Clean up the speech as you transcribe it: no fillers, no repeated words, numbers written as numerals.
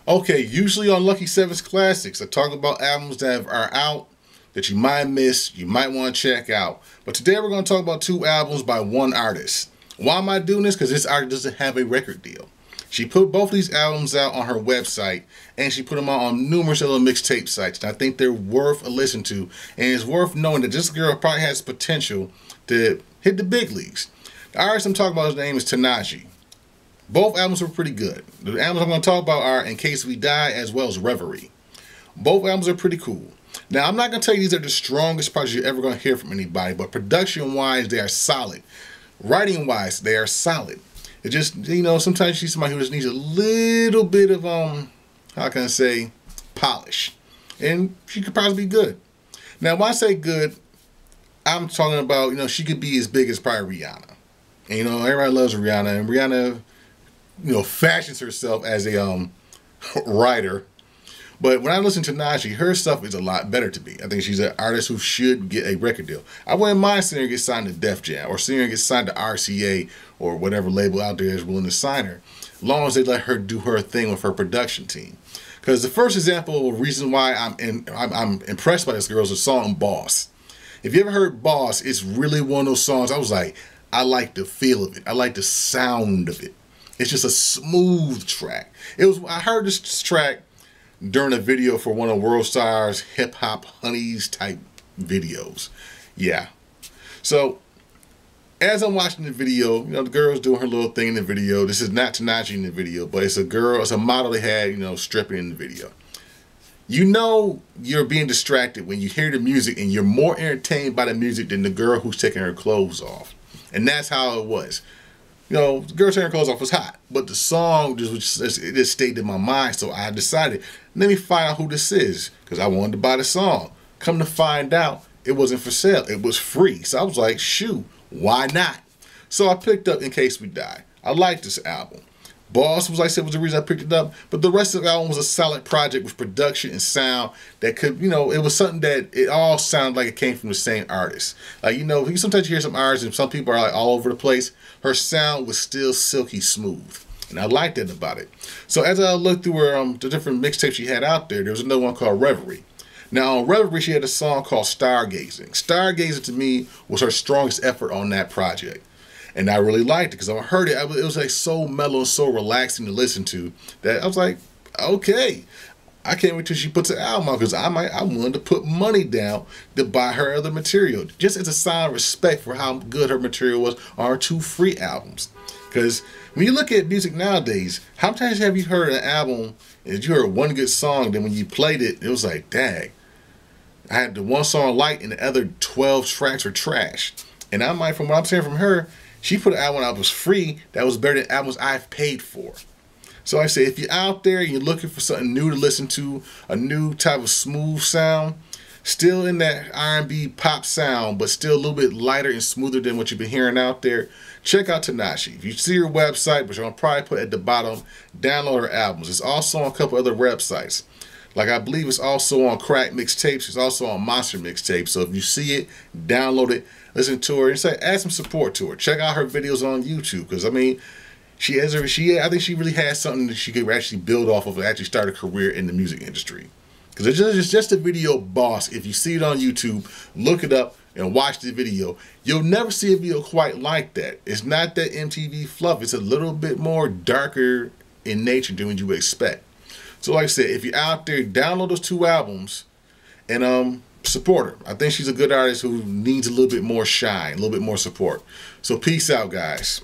Okay, usually on Lucky Seven's Classics, I talk about albums that are out that you might miss, you might want to check out. But today we're going to talk about two albums by one artist. Why am I doing this? Because this artist doesn't have a record deal. She put both these albums out on her website, and she put them out on numerous other mixtape sites. And I think they're worth a listen to, and it's worth knowing that this girl probably has potential to hit the big leagues. The artist I'm talking about, his name is Tinashe. Both albums were pretty good. The albums I'm going to talk about are In Case We Die as well as Reverie. Both albums are pretty cool. Now, I'm not going to tell you these are the strongest projects you're ever going to hear from anybody, but production-wise, they are solid. Writing-wise, they are solid. It just, you know, sometimes you see somebody who just needs a little bit of, how can I say, polish. And she could probably be good. Now, when I say good, I'm talking about, you know, she could be as big as probably Rihanna. And, you know, everybody loves Rihanna, and Rihanna, you know, fashions herself as a writer. But when I listen to Tinashe, her stuff is a lot better to me. I think she's an artist who should get a record deal. I wouldn't mind seeing her get signed to Def Jam or seeing her get signed to RCA or whatever label out there is willing to sign her, as long as they let her do her thing with her production team. Because the first example of reason why I'm impressed by this girl is the song Boss. If you ever heard Boss, it's really one of those songs I was like, I like the feel of it. I like the sound of it. It's just a smooth track. I heard this track during a video for one of World Star's Hip Hop Honeys type videos. Yeah. So, as I'm watching the video, you know, the girl's doing her little thing in the video. This is not Tinashe in the video, but it's a girl, it's a model they had, you know, stripping in the video. You know you're being distracted when you hear the music and you're more entertained by the music than the girl who's taking her clothes off. And that's how it was. You know, the girl taking her clothes off was hot, but the song just stayed in my mind, so I decided, let me find out who this is, because I wanted to buy the song. Come to find out, it wasn't for sale. It was free. So I was like, shoot, why not? So I picked up In Case We Die. I liked this album. Boss was, like I said, was the reason I picked it up, but the rest of the album was a solid project with production and sound that could, you know, it was something that it all sounded like it came from the same artist. Like, you know, sometimes you hear some artists and some people are like all over the place. Her sound was still silky smooth, and I liked that about it. So as I looked through her, the different mixtapes she had out there, there was another one called Reverie. Now on Reverie, she had a song called Stargazing. Stargazing to me was her strongest effort on that project. And I really liked it because I heard it. It was like so mellow and so relaxing to listen to that I was like, okay, I can't wait till she puts an album out because I'm willing to put money down to buy her other material. Just as a sign of respect for how good her material was on her two free albums. Because when you look at music nowadays, how many times have you heard an album and you heard one good song, then when you played it, it was like, dang, I had the one song light and the other 12 tracks were trash. And I might, from what I'm saying from her, she put an album out that was free that was better than albums I've paid for. So I say, if you're out there and you're looking for something new to listen to, a new type of smooth sound, still in that R&B pop sound, but still a little bit lighter and smoother than what you've been hearing out there, check out Tinashe. If you see her website, which I'll probably put at the bottom, download her albums. It's also on a couple other websites. Like I believe it's also on Crack Mixtapes. It's also on Monster Mixtapes. So if you see it, download it, listen to her, and say, add some support to her. Check out her videos on YouTube, because I mean, I think she really has something that she could actually build off of and actually start a career in the music industry. Because it's just a video Boss. If you see it on YouTube, look it up and watch the video. You'll never see a video quite like that. It's not that MTV fluff. It's a little bit more darker in nature than what you would expect. So like I said, if you're out there, download those two albums and support her. I think she's a good artist who needs a little bit more shine, a little bit more support. So peace out, guys.